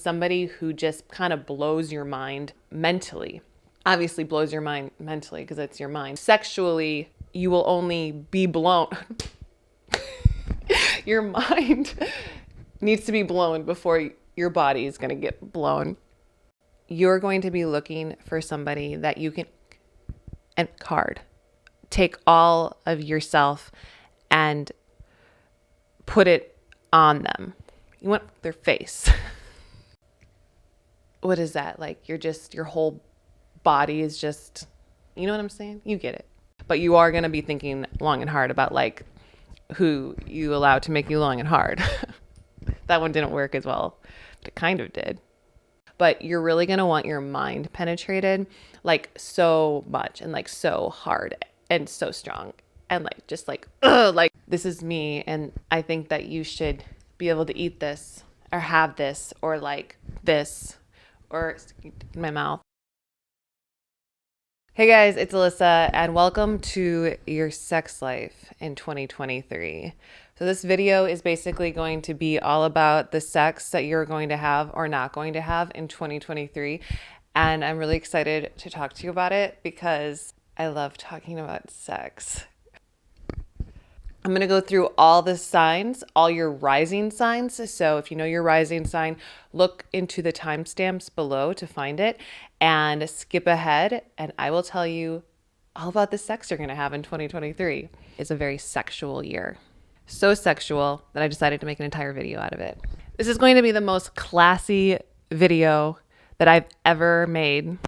somebody who just kind of blows your mind mentally. Obviously blows your mind mentally because it's your mind. Sexually, you will only be blown. Your mind needs to be blown before your body is going to get blown. You're going to be looking for somebody that you can, and hard, take all of yourself and put it on them. You want their face. What is that? Like your whole body is just, you know what I'm saying? You get it. But you are going to be thinking long and hard about like who you allow to make you long and hard. That one didn't work as well, but it kind of did. But you're really going to want your mind penetrated like so much and like so hard and so strong and like just like, ugh, like this is me. And I think that you should be able to eat this or have this or like this or in my mouth. Hey guys, it's Alyssa and welcome to your sex life in 2023. So this video is basically going to be all about the sex that you're going to have or not going to have in 2023. And I'm really excited to talk to you about it because I love talking about sex. I'm going to go through all the signs, all your rising signs. So if you know your rising sign, look into the timestamps below to find it and skip ahead. And I will tell you all about the sex you're going to have in 2023. It's a very sexual year. So sexual that I decided to make an entire video out of it. This is going to be the most classy video that I've ever made.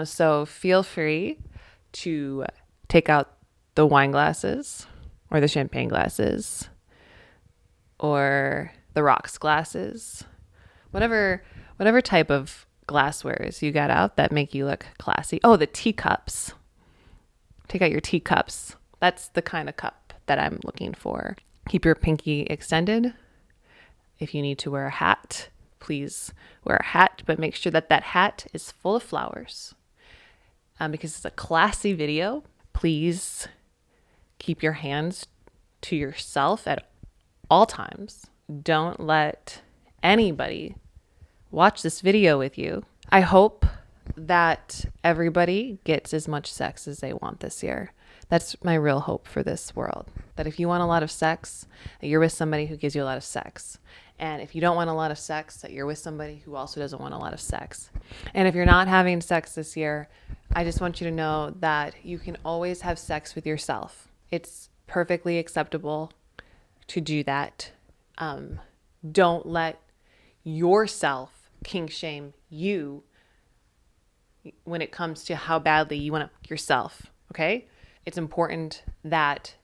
So feel free to take out the wine glasses or the champagne glasses or the rocks glasses, whatever type of glasswares you got out that make you look classy. Oh, the teacups. Take out your teacups. That's the kind of cup that I'm looking for. Keep your pinky extended. If you need to wear a hat, please wear a hat, but make sure that that hat is full of flowers. Because it's a classy video, please keep your hands to yourself at all times. Don't let anybody watch this video with you. I hope that everybody gets as much sex as they want this year. That's my real hope for this world. That if you want a lot of sex, that you're with somebody who gives you a lot of sex. And if you don't want a lot of sex, that you're with somebody who also doesn't want a lot of sex. And if you're not having sex this year, I just want you to know that you can always have sex with yourself. It's perfectly acceptable to do that. Don't let yourself kink shame you when it comes to how badly you want to yourself, okay? It's important that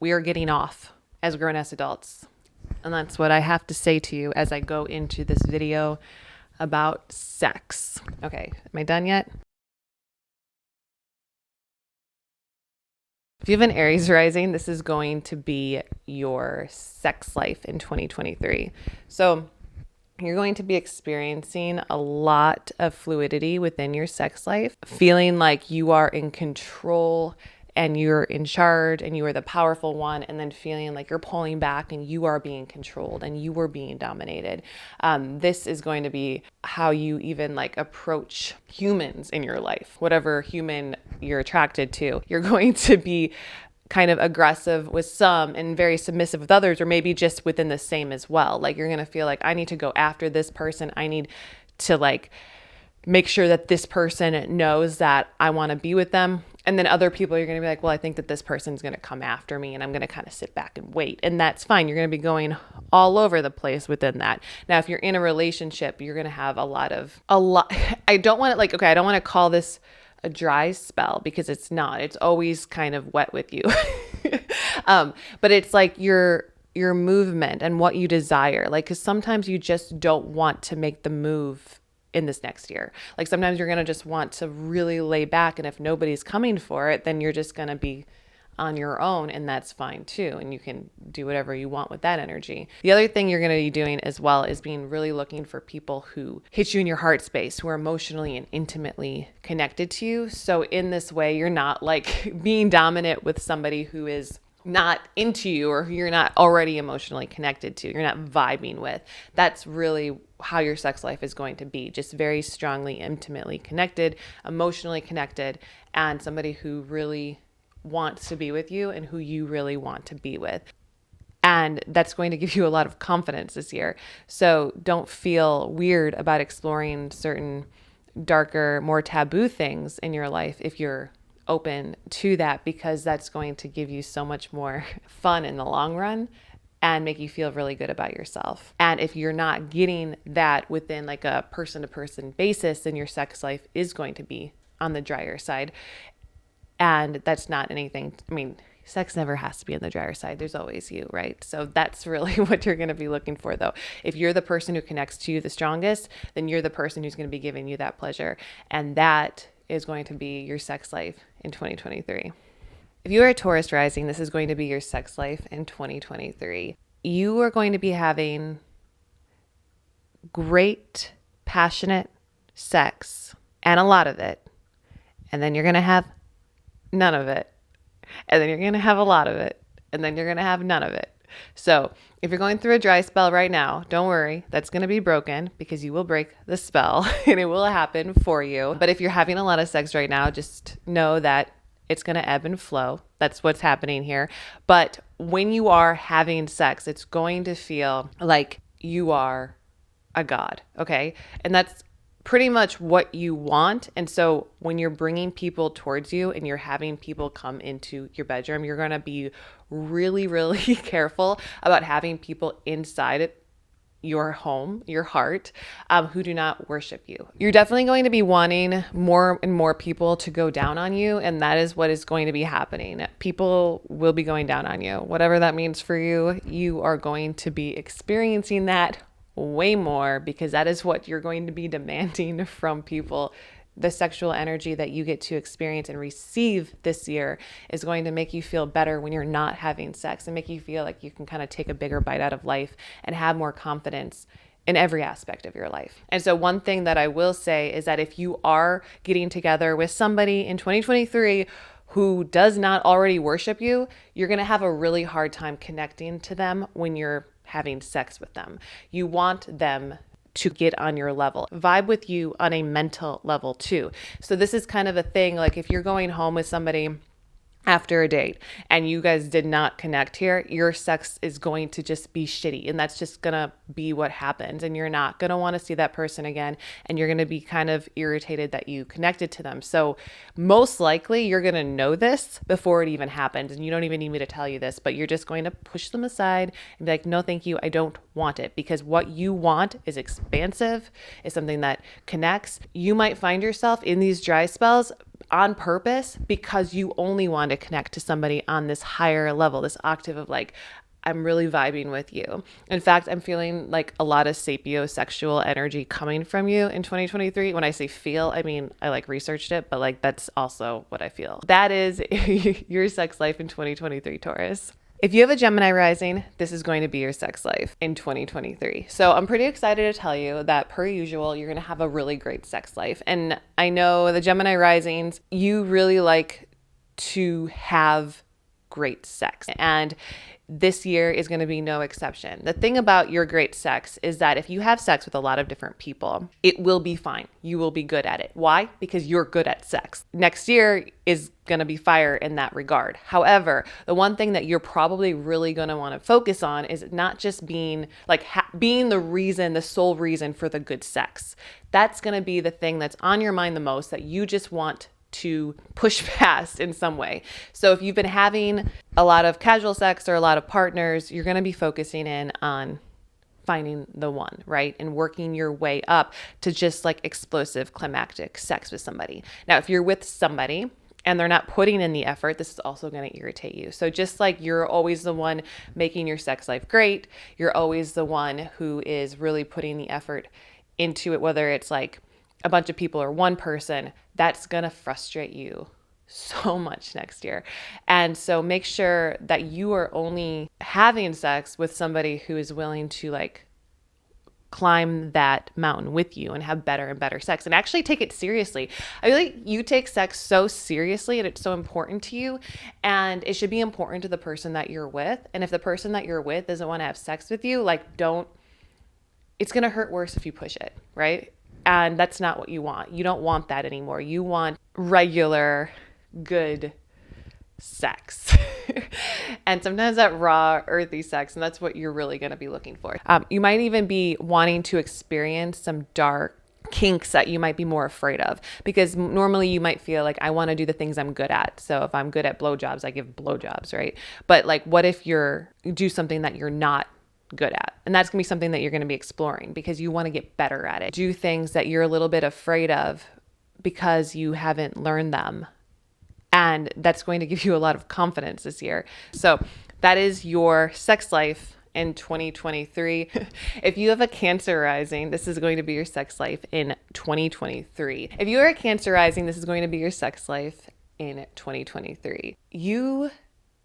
we are getting off as grown-ass adults. And that's what I have to say to you as I go into this video about sex. Okay, am I done yet? If you have an Aries rising, this is going to be your sex life in 2023. So you're going to be experiencing a lot of fluidity within your sex life, feeling like you are in control and you're in charge and you are the powerful one, and then feeling like you're pulling back and you are being controlled and you are being dominated. This is going to be how you even like approach humans in your life, whatever human you're attracted to. You're going to be kind of aggressive with some and very submissive with others, or maybe just within the same as well. Like you're going to feel like I need to go after this person. I need to like make sure that this person knows that I want to be with them. And then other people, you're going to be like, well, I think that this person's going to come after me and I'm going to kind of sit back and wait. And that's fine. You're going to be going all over the place within that. Now, if you're in a relationship, you're going to have a lot. I don't want to I don't want to call this a dry spell because it's not. It's always kind of wet with you. But it's like your movement and what you desire. Like, because sometimes you just don't want to make the move in this next year. Like sometimes you're going to just want to really lay back, and if nobody's coming for it, then you're just going to be on your own, and that's fine too. And you can do whatever you want with that energy. The other thing you're going to be doing as well is being really looking for people who hit you in your heart space, who are emotionally and intimately connected to you. So in this way, you're not like being dominant with somebody who is not into you or who you're not already emotionally connected to, you're not vibing with. That's really how your sex life is going to be. Just very strongly, intimately connected, emotionally connected, and somebody who really wants to be with you and who you really want to be with. And that's going to give you a lot of confidence this year. So don't feel weird about exploring certain darker, more taboo things in your life if you're open to that, because that's going to give you so much more fun in the long run and make you feel really good about yourself. And if you're not getting that within like a person to person basis, then your sex life is going to be on the drier side. And that's not anything, I mean, sex never has to be on the drier side. There's always you, right? So that's really what you're going to be looking for, though. If you're the person who connects to you the strongest, then you're the person who's going to be giving you that pleasure. And that is going to be your sex life in 2023. If you are a Taurus rising, this is going to be your sex life in 2023. You are going to be having great, passionate sex, and a lot of it. And then you're going to have none of it. And then you're going to have a lot of it. And then you're going to have none of it. So if you're going through a dry spell right now, don't worry. That's going to be broken because you will break the spell and it will happen for you. But if you're having a lot of sex right now, just know that it's going to ebb and flow. That's what's happening here. But when you are having sex, it's going to feel like you are a god. Okay. And that's pretty much what you want. And so when you're bringing people towards you and you're having people come into your bedroom, you're going to be really, really careful about having people inside your home, your heart, who do not worship you. You're definitely going to be wanting more and more people to go down on you. And that is what is going to be happening. People will be going down on you. Whatever that means for you, you are going to be experiencing that way more, because that is what you're going to be demanding from people. The sexual energy that you get to experience and receive this year is going to make you feel better when you're not having sex and make you feel like you can kind of take a bigger bite out of life and have more confidence in every aspect of your life. And so one thing that I will say is that if you are getting together with somebody in 2023 who does not already worship you, you're going to have a really hard time connecting to them when you're having sex with them. You want them to get on your level, vibe with you on a mental level too. So this is kind of a thing, like if you're going home with somebody after a date and you guys did not connect here, your sex is going to just be shitty. And that's just going to be what happens. And you're not going to want to see that person again. And you're going to be kind of irritated that you connected to them. So most likely you're going to know this before it even happens. And you don't even need me to tell you this, but you're just going to push them aside and be like, no, thank you. I don't want it, because what you want is expansive, is something that connects. You might find yourself in these dry spells on purpose because you only want to connect to somebody on this higher level, this octave of like, I'm really vibing with you. In fact, I'm feeling like a lot of sapiosexual energy coming from you in 2023. When I say feel, I mean, I like researched it, but like that's also what I feel. That is your sex life in 2023, Taurus. If you have a Gemini rising, this is going to be your sex life in 2023. So I'm pretty excited to tell you that, per usual, you're going to have a really great sex life. And I know the Gemini risings, you really like to have great sex. And this year is going to be no exception. The thing about your great sex is that if you have sex with a lot of different people, it will be fine. You will be good at it. Why? Because you're good at sex. Next year is going to be fire in that regard. However, the one thing that you're probably really going to want to focus on is not just being like being the reason, the sole reason for the good sex. That's going to be the thing that's on your mind the most, that you just want to push past in some way. So if you've been having a lot of casual sex or a lot of partners, you're going to be focusing in on finding the one, right? And working your way up to just like explosive climactic sex with somebody. Now, if you're with somebody and they're not putting in the effort, this is also going to irritate you. So just like you're always the one making your sex life great, you're always the one who is really putting the effort into it, whether it's like a bunch of people or one person, that's going to frustrate you so much next year. And so make sure that you are only having sex with somebody who is willing to like climb that mountain with you and have better and better sex and actually take it seriously. I feel like you take sex so seriously and it's so important to you, and it should be important to the person that you're with. And if the person that you're with doesn't want to have sex with you, like it's going to hurt worse if you push it, right? And that's not what you want. You don't want that anymore. You want regular, good sex. And sometimes that raw, earthy sex, and that's what you're really going to be looking for. You might even be wanting to experience some dark kinks that you might be more afraid of, because normally you might feel like, I want to do the things I'm good at. So if I'm good at blowjobs, I give blowjobs, right? But like, what if you do something that you're not good at? And that's gonna be something that you're gonna be exploring because you want to get better at it. Do things that you're a little bit afraid of because you haven't learned them. And that's going to give you a lot of confidence this year. So that is your sex life in 2023. If you have a Cancer rising, this is going to be your sex life in 2023. If you are a Cancer rising, this is going to be your sex life in 2023. You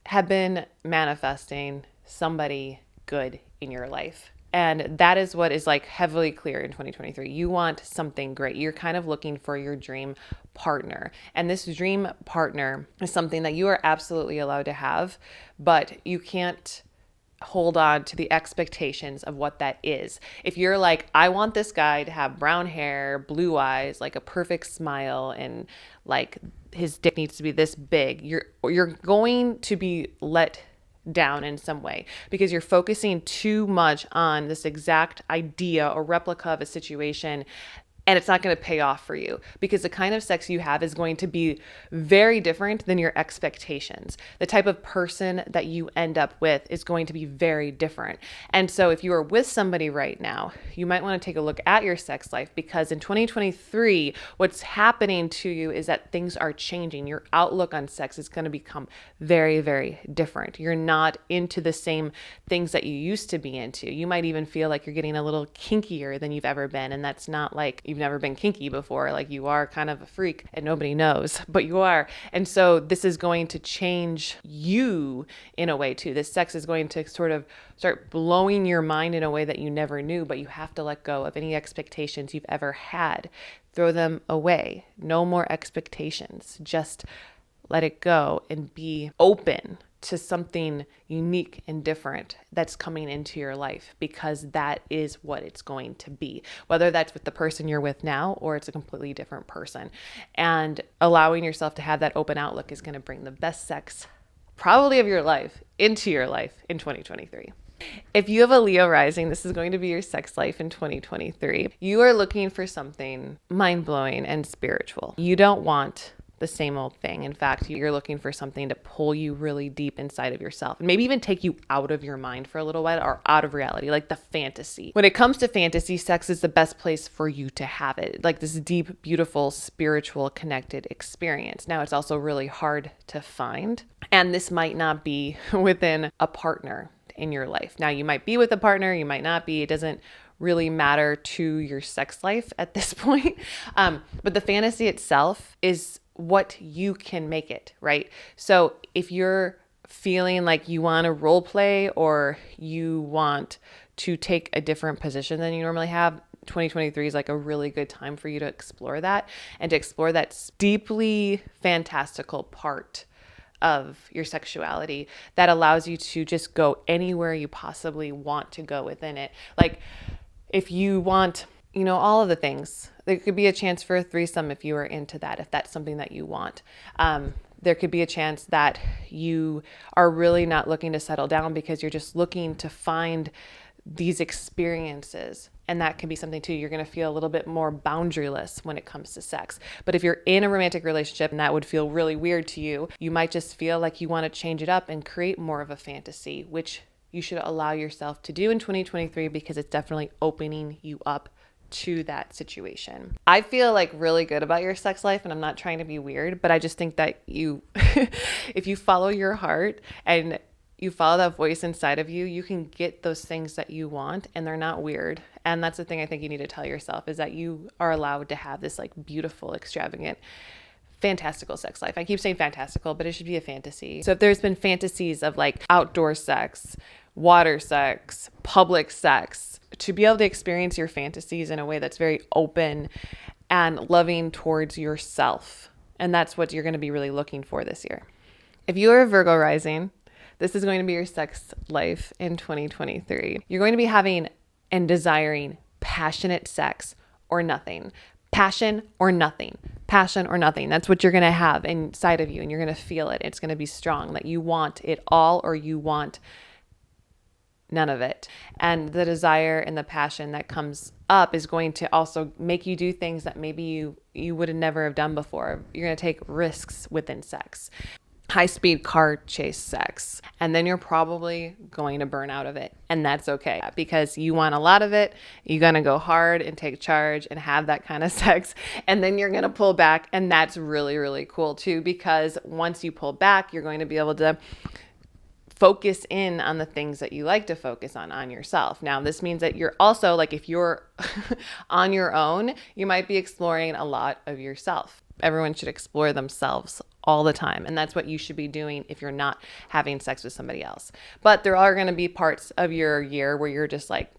have been manifesting somebody good in your life. And that is what is like heavily clear in 2023. You want something great. You're kind of looking for your dream partner. And this dream partner is something that you are absolutely allowed to have, but you can't hold on to the expectations of what that is. If you're like, I want this guy to have brown hair, blue eyes, like a perfect smile, and like his dick needs to be this big, you're going to be let down in some way because you're focusing too much on this exact idea or replica of a situation, and it's not going to pay off for you because the kind of sex you have is going to be very different than your expectations. The type of person that you end up with is going to be very different. And so if you are with somebody right now, you might want to take a look at your sex life, because in 2023, what's happening to you is that things are changing. Your outlook on sex is going to become very, very different. You're not into the same things that you used to be into. You might even feel like you're getting a little kinkier than you've ever been. And that's not like you've never been kinky before. Like, you are kind of a freak and nobody knows, but you are. And so this is going to change you in a way too. This sex is going to sort of start blowing your mind in a way that you never knew, but you have to let go of any expectations you've ever had. Throw them away. No more expectations. Just let it go and be open to something unique and different that's coming into your life, because that is what it's going to be, whether that's with the person you're with now or it's a completely different person. And allowing yourself to have that open outlook is going to bring the best sex probably of your life into your life in 2023. If you have a Leo rising, this is going to be your sex life in 2023. You are looking for something mind-blowing and spiritual. You don't want the same old thing. In fact, you're looking for something to pull you really deep inside of yourself and maybe even take you out of your mind for a little while, or out of reality, like the fantasy. When it comes to fantasy, sex is the best place for you to have it, like this deep, beautiful, spiritual, connected experience. Now, it's also really hard to find, and this might not be within a partner in your life. Now, you might be with a partner, you might not be. It doesn't really matter to your sex life at this point. But the fantasy itself is what you can make it, right? So if you're feeling like you want to role play, or you want to take a different position than you normally have, 2023 is like a really good time for you to explore that, and to explore that deeply fantastical part of your sexuality that allows you to just go anywhere you possibly want to go within it. Like, if you want, all of the things, there could be a chance for a threesome if you are into that, if that's something that you want. There could be a chance that you are really not looking to settle down because you're just looking to find these experiences. And that can be something too. You're going to feel a little bit more boundaryless when it comes to sex. But if you're in a romantic relationship and that would feel really weird to you, you might just feel like you want to change it up and create more of a fantasy, which you should allow yourself to do in 2023, because it's definitely opening you up to that situation. I feel like really good about your sex life, and I'm not trying to be weird, but I just think that you, if you follow your heart and you follow that voice inside of you, you can get those things that you want, and they're not weird. And that's the thing I think you need to tell yourself, is that you are allowed to have this like beautiful, extravagant, fantastical sex life. I keep saying fantastical, but it should be a fantasy. So if there's been fantasies of like outdoor sex water sex, public sex, to be able to experience your fantasies in a way that's very open and loving towards yourself. And that's what you're going to be really looking for this year. If you are a Virgo rising, this is going to be your sex life in 2023. You're going to be having and desiring passionate sex or nothing. Passion or nothing. Passion or nothing. That's what you're going to have inside of you, and you're going to feel it. It's going to be strong, that you want it all or you want none of it. And the desire and the passion that comes up is going to also make you do things that maybe you would have never have done before. You're going to take risks within sex. High-speed car chase sex. And then you're probably going to burn out of it. And that's okay, because you want a lot of it. You're going to go hard and take charge and have that kind of sex. And then you're going to pull back. And that's really, really cool too, because once you pull back, you're going to be able to focus in on the things that you like to focus on yourself. Now, this means that you're also, like, if you're on your own, you might be exploring a lot of yourself. Everyone should explore themselves all the time. And that's what you should be doing if you're not having sex with somebody else. But there are going to be parts of your year where you're just like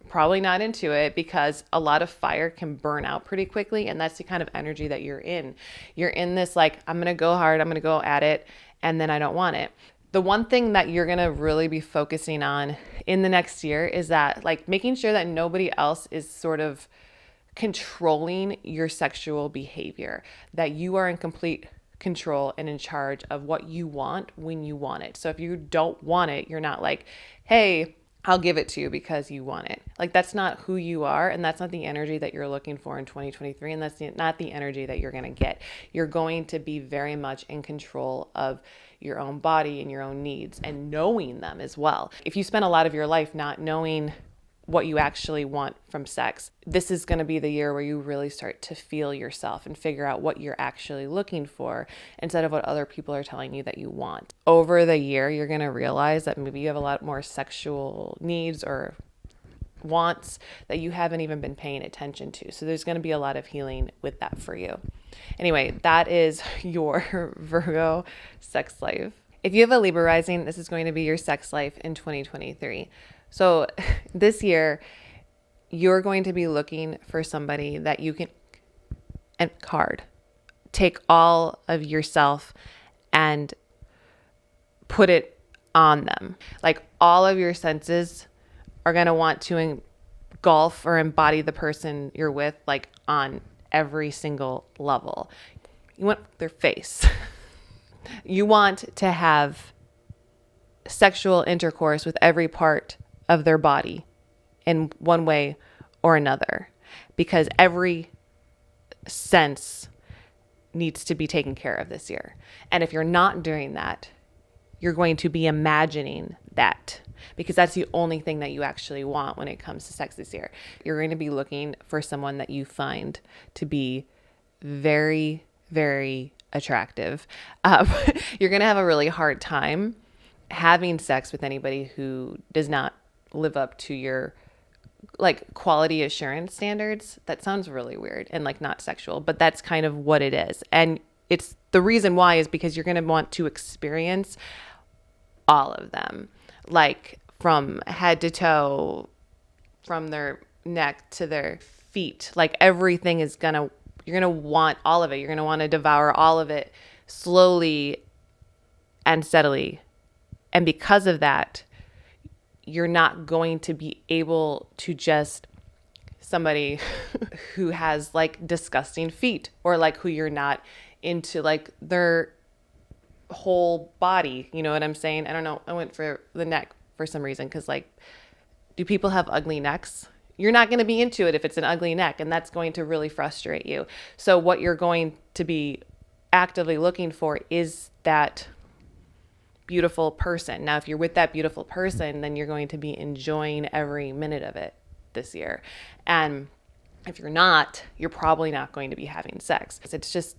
probably not into it, because a lot of fire can burn out pretty quickly. And that's the kind of energy that you're in. You're in this, like, I'm going to go hard, I'm going to go at it, and then I don't want it. The one thing that you're going to really be focusing on in the next year is that, like, making sure that nobody else is sort of controlling your sexual behavior, that you are in complete control and in charge of what you want when you want it. So if you don't want it, you're not like, hey, I'll give it to you because you want it. Like, that's not who you are, and that's not the energy that you're looking for in 2023, and that's not the energy that you're going to get. You're going to be very much in control of your own body and your own needs, and knowing them as well. If you spend a lot of your life not knowing what you actually want from sex, this is going to be the year where you really start to feel yourself and figure out what you're actually looking for instead of what other people are telling you that you want. Over the year, you're going to realize that maybe you have a lot more sexual needs or wants that you haven't even been paying attention to. So there's going to be a lot of healing with that for you. Anyway, that is your Virgo sex life. If you have a Libra rising, this is going to be your sex life in 2023. So this year, you're going to be looking for somebody that you can, and take all of yourself and put it on them. Like, all of your senses are going to want to engulf or embody the person you're with, like, on every single level. You want their face. You want to have sexual intercourse with every part of their body in one way or another, because every sense needs to be taken care of this year. And if you're not doing that, you're going to be imagining that, because that's the only thing that you actually want when it comes to sex this year. You're going to be looking for someone that you find to be very, very attractive. You're going to have a really hard time having sex with anybody who does not live up to your, like, quality assurance standards. That sounds really weird and, like, not sexual, but that's kind of what it is. And it's the reason why is because you're going to want to experience all of them, like, from head to toe, from their neck to their feet. Like, everything is you're going to want all of it. You're going to want to devour all of it slowly and steadily. And because of that, you're not going to be able to just somebody who has, like, disgusting feet, or, like, who you're not into, like, their whole body. You know what I'm saying? I don't know. I went for the neck for some reason, because, like, do people have ugly necks? You're not going to be into it if it's an ugly neck, and that's going to really frustrate you. So what you're going to be actively looking for is that beautiful person. Now, if you're with that beautiful person, then you're going to be enjoying every minute of it this year. And if you're not, you're probably not going to be having sex. It's just,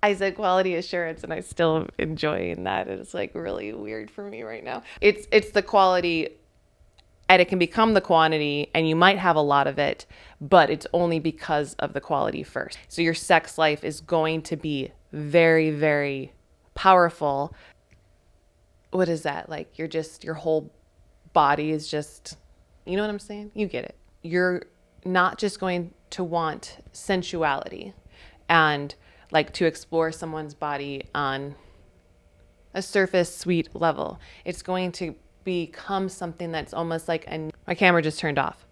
I said quality assurance, and I still am enjoying that. It's, like, really weird for me right now. It's the quality, and it can become the quantity, and you might have a lot of it, but it's only because of the quality first. So your sex life is going to be very, very powerful what is that? Like your whole body is just, you know what I'm saying? You get it. You're not just going to want sensuality and like to explore someone's body on a surface sweet level. It's going to become something that's almost like my camera just turned off.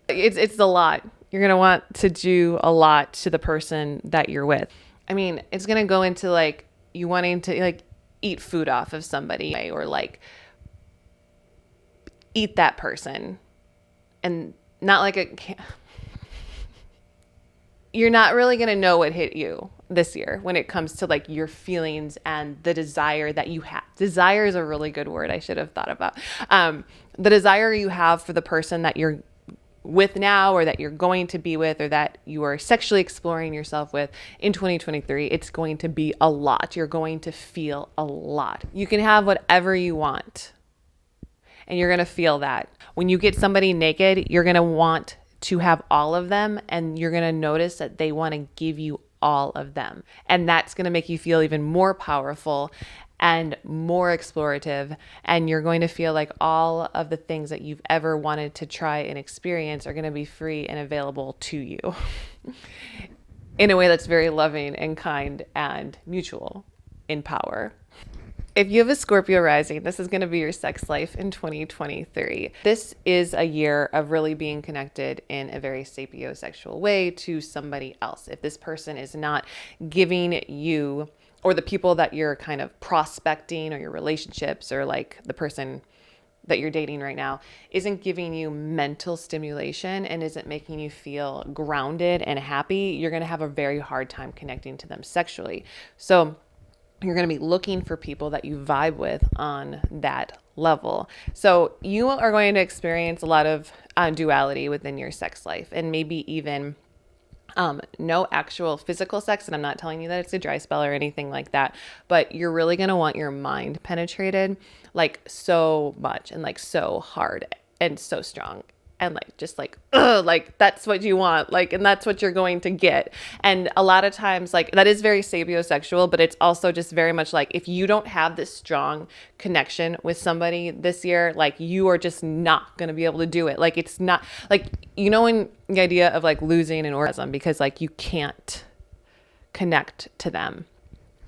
It's a lot. You're going to want to do a lot to the person that you're with. I mean, it's going to go into like you wanting to like eat food off of somebody or like eat that person, and not like you're not really going to know what hit you this year when it comes to like your feelings and the desire that you have. Desire is a really good word I should have thought about. The desire you have for the person that you're with now, or that you're going to be with, or that you are sexually exploring yourself with in 2023, it's going to be a lot. You're going to feel a lot. You can have whatever you want, and you're going to feel that. When you get somebody naked, you're going to want to have all of them, and you're going to notice that they want to give you all of them. And that's going to make you feel even more powerful and more explorative. And you're going to feel like all of the things that you've ever wanted to try and experience are going to be free and available to you in a way that's very loving and kind and mutual in power. If you have a Scorpio rising, this is going to be your sex life in 2023. This is a year of really being connected in a very sapiosexual way to somebody else. If this person is not giving you, or the people that you're kind of prospecting, or your relationships, or like the person that you're dating right now isn't giving you mental stimulation and isn't making you feel grounded and happy, you're going to have a very hard time connecting to them sexually. So you're going to be looking for people that you vibe with on that level. So you are going to experience a lot of duality within your sex life, and maybe even no actual physical sex. And I'm not telling you that it's a dry spell or anything like that, but you're really going to want your mind penetrated like so much and like so hard and so strong. And like, just like, ugh, like that's what you want. Like, and that's what you're going to get. And a lot of times like that is very sapiosexual, but it's also just very much like, if you don't have this strong connection with somebody this year, like you are just not going to be able to do it. Like, it's not like, you know, when the idea of like losing an orgasm because like you can't connect to them.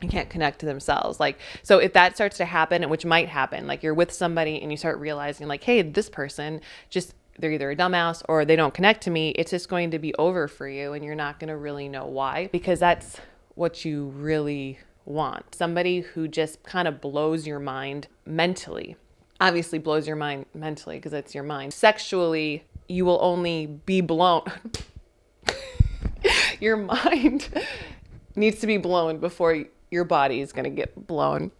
You can't connect to themselves. Like, so if that starts to happen, which might happen, like you're with somebody and you start realizing like, hey, this person just, they're either a dumbass or they don't connect to me, it's just going to be over for you, and you're not going to really know why, because that's what you really want. Somebody who just kind of blows your mind mentally. Obviously blows your mind mentally because it's your mind. Sexually, you will only be blown. Your mind needs to be blown before your body is going to get blown.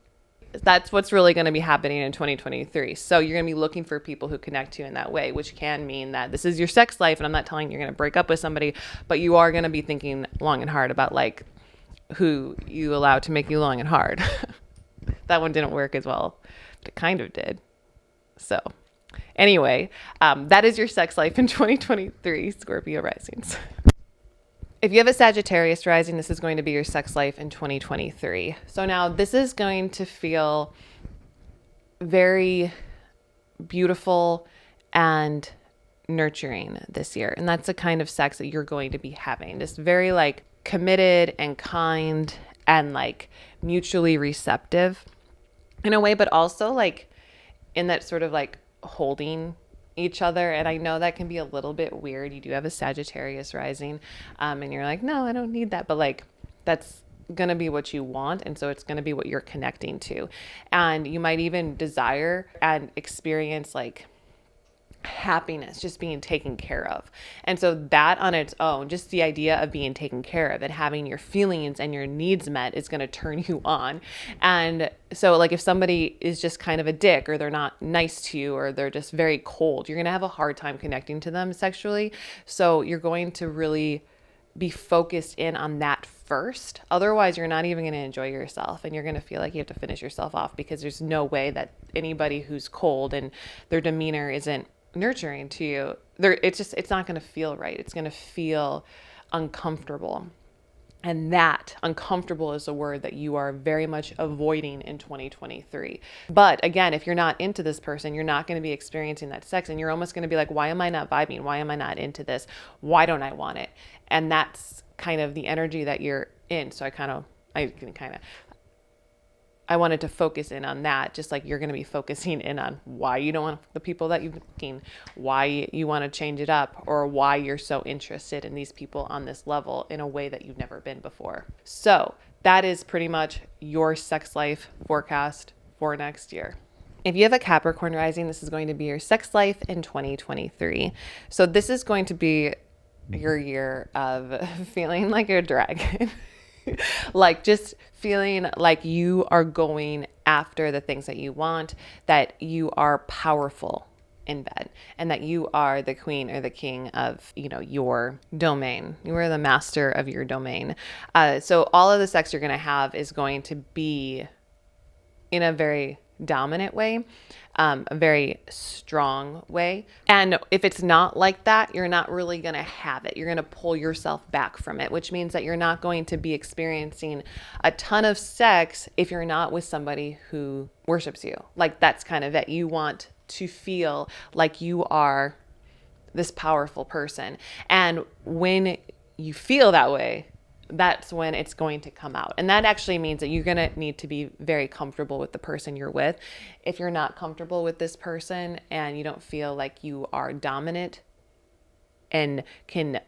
That's what's really going to be happening in 2023. So you're going to be looking for people who connect to you in that way, which can mean that this is your sex life. And I'm not telling you you're going to break up with somebody, but you are going to be thinking long and hard about like who you allow to make you long and hard. That one didn't work as well, but it kind of did. So anyway, that is your sex life in 2023, Scorpio risings. If you have a Sagittarius rising, this is going to be your sex life in 2023. So now this is going to feel very beautiful and nurturing this year. And that's the kind of sex that you're going to be having. Just very like committed and kind and like mutually receptive in a way, but also like in that sort of like holding each other. And I know that can be a little bit weird. You do have a Sagittarius rising, and you're like, no, I don't need that. But like, that's going to be what you want. And so it's going to be what you're connecting to. And you might even desire and experience like happiness, just being taken care of. And so that on its own, just the idea of being taken care of and having your feelings and your needs met is going to turn you on. And so like if somebody is just kind of a dick, or they're not nice to you, or they're just very cold, you're going to have a hard time connecting to them sexually. So you're going to really be focused in on that first. Otherwise, you're not even going to enjoy yourself, and you're going to feel like you have to finish yourself off, because there's no way that anybody who's cold and their demeanor isn't nurturing to you, it's not going to feel right. It's going to feel uncomfortable. And that uncomfortable is a word that you are very much avoiding in 2023. But again, if you're not into this person, you're not going to be experiencing that sex, and you're almost going to be like, why am I not vibing? Why am I not into this? Why don't I want it? And that's kind of the energy that you're in. So I wanted to focus in on that, just like you're going to be focusing in on why you don't want the people that you've been looking, why you want to change it up, or why you're so interested in these people on this level in a way that you've never been before. So that is pretty much your sex life forecast for next year. If you have a Capricorn rising, this is going to be your sex life in 2023. So this is going to be your year of feeling like a dragon. Like just feeling like you are going after the things that you want, that you are powerful in bed, and that you are the queen or the king of, your domain. You are the master of your domain. So all of the sex you're going to have is going to be in a very dominant way, a very strong way. And if it's not like that, you're not really going to have it. You're going to pull yourself back from it, which means that you're not going to be experiencing a ton of sex if you're not with somebody who worships you. Like that's kind of it. You want to feel like you are this powerful person. And when you feel that way, that's when it's going to come out. And that actually means that you're going to need to be very comfortable with the person you're with. If you're not comfortable with this person and you don't feel like you are dominant and can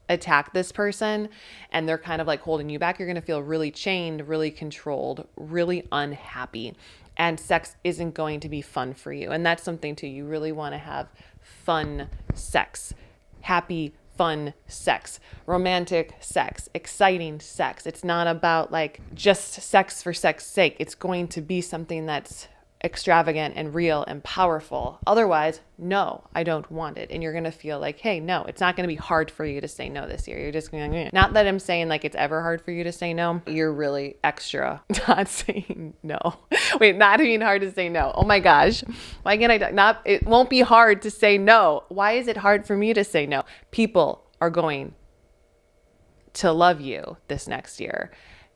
attack this person, and they're kind of like holding you back, you're going to feel really chained, really controlled, really unhappy. And sex isn't going to be fun for you. And that's something too. You really want to have fun sex, happy, fun sex, romantic sex, exciting sex. It's not about like just sex for sex sake. It's going to be something that's extravagant and real and powerful. Otherwise, no, I don't want it. And you're going to feel like, hey, no, it's not going to be hard for you to say no this year. You're just going to, not that I'm saying like it's ever hard for you to say no. You're really extra not saying no. Wait, not even hard to say no. Oh my gosh. Why can't I not? It won't be hard to say no. Why is it hard for me to say no? People are going to love you this next year,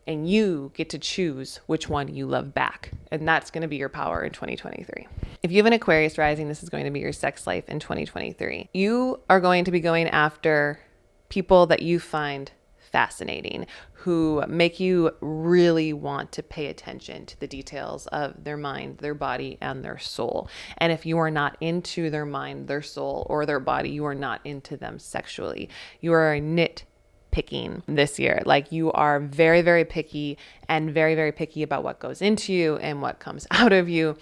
and you get to choose which one you love back. And that's going to be your power in 2023. If you have an Aquarius rising, this is going to be your sex life in 2023. You are going to be going after people that you find fascinating, who make you really want to pay attention to the details of their mind, their body, and their soul. And if you are not into their mind, their soul, or their body, you are not into them sexually. You are nitpicking this year. Like you are very, very picky, and very, very picky about what goes into you and what comes out of you.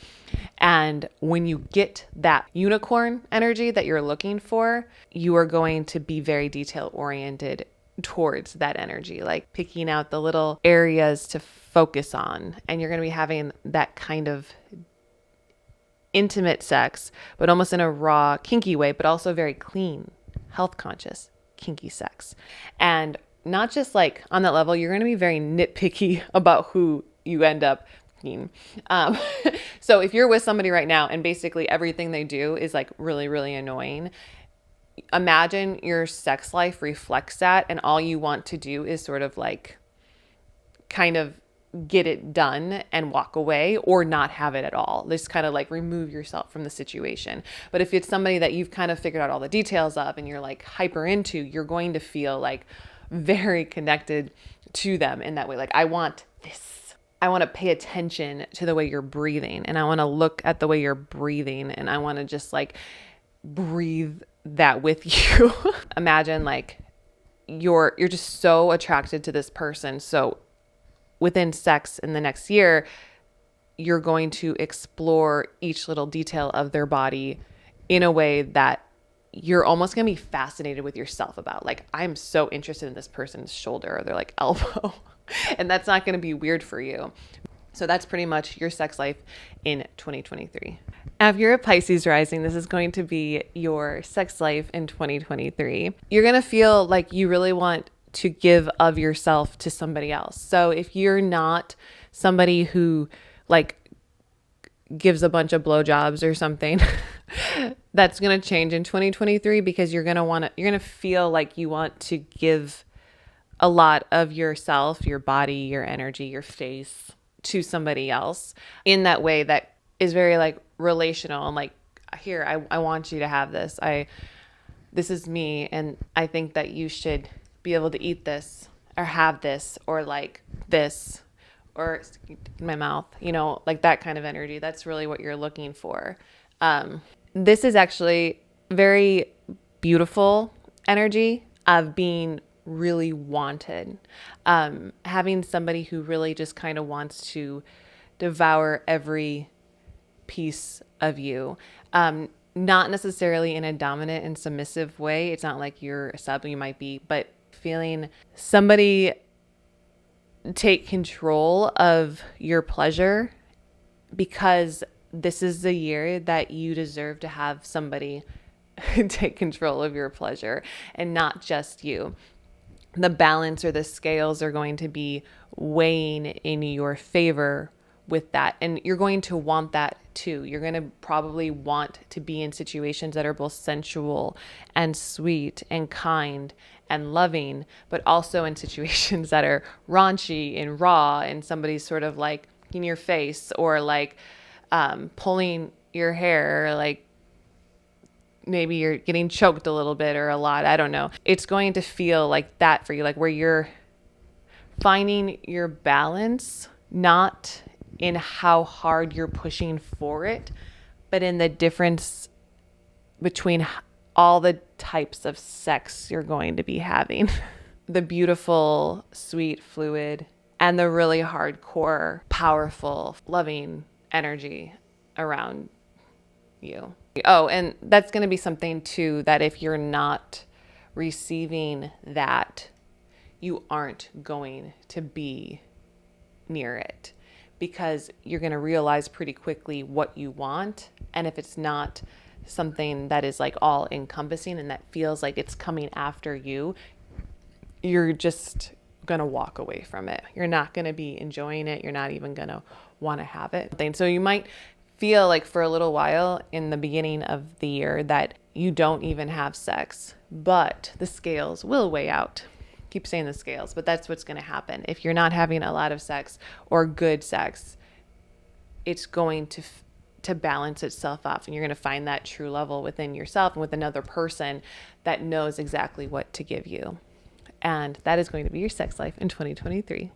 And when you get that unicorn energy that you're looking for, you are going to be very detail oriented towards that energy, like picking out the little areas to focus on. And you're going to be having that kind of intimate sex, but almost in a raw, kinky way, but also very clean, health conscious, kinky sex. And not just like on that level, you're going to be very nitpicky about who you end up so if you're with somebody right now and basically everything they do is like really, really annoying, imagine your sex life reflects that, and all you want to do is sort of like kind of get it done and walk away, or not have it at all. Just kind of like remove yourself from the situation. But if it's somebody that you've kind of figured out all the details of and you're like hyper into, you're going to feel like very connected to them in that way. Like, I want this. I want to pay attention to the way you're breathing, and I want to look at the way you're breathing, and I want to just like breathe that with you. Imagine like you're just so attracted to this person. So within sex in the next year, you're going to explore each little detail of their body in a way that you're almost going to be fascinated with yourself about. Like, I'm so interested in this person's shoulder or their like elbow. And that's not going to be weird for you. So that's pretty much your sex life in 2023. If you're a Pisces rising, this is going to be your sex life in 2023. You're going to feel like you really want to give of yourself to somebody else. So if you're not somebody who like gives a bunch of blowjobs or something, that's going to change in 2023, because you're going to feel like you want to give a lot of yourself, your body, your energy, your face to somebody else in that way that is very like relational and like, here, I want you to have this. This is me. And I think that you should be able to eat this or have this or like this or in my mouth, you know, like that kind of energy. That's really what you're looking for. This is actually very beautiful energy of being really wanted. Having somebody who really just kind of wants to devour every piece of you. Not necessarily in a dominant and submissive way. It's not like you're a sub, you might be, but feeling somebody take control of your pleasure, because this is the year that you deserve to have somebody take control of your pleasure and not just you. The balance or the scales are going to be weighing in your favor with that. And you're going to want that too. You're going to probably want to be in situations that are both sensual and sweet and kind and loving, but also in situations that are raunchy and raw and somebody's sort of like in your face or like pulling your hair, like maybe you're getting choked a little bit or a lot. I don't know. It's going to feel like that for you, like where you're finding your balance, not in how hard you're pushing for it, but in the difference between all the types of sex you're going to be having. The beautiful, sweet, fluid, and the really hardcore, powerful, loving energy around you. Oh, and that's going to be something too, that if you're not receiving that, you aren't going to be near it, because you're going to realize pretty quickly what you want. And if it's not something that is like all encompassing and that feels like it's coming after you, you're just going to walk away from it. You're not going to be enjoying it. You're not even going to want to have it. So you might feel like for a little while in the beginning of the year that you don't even have sex, but the scales will weigh out. Keep saying the scales, but that's what's going to happen. If you're not having a lot of sex or good sex, it's going to balance itself off, and you're going to find that true level within yourself and with another person that knows exactly what to give you. And that is going to be your sex life in 2023.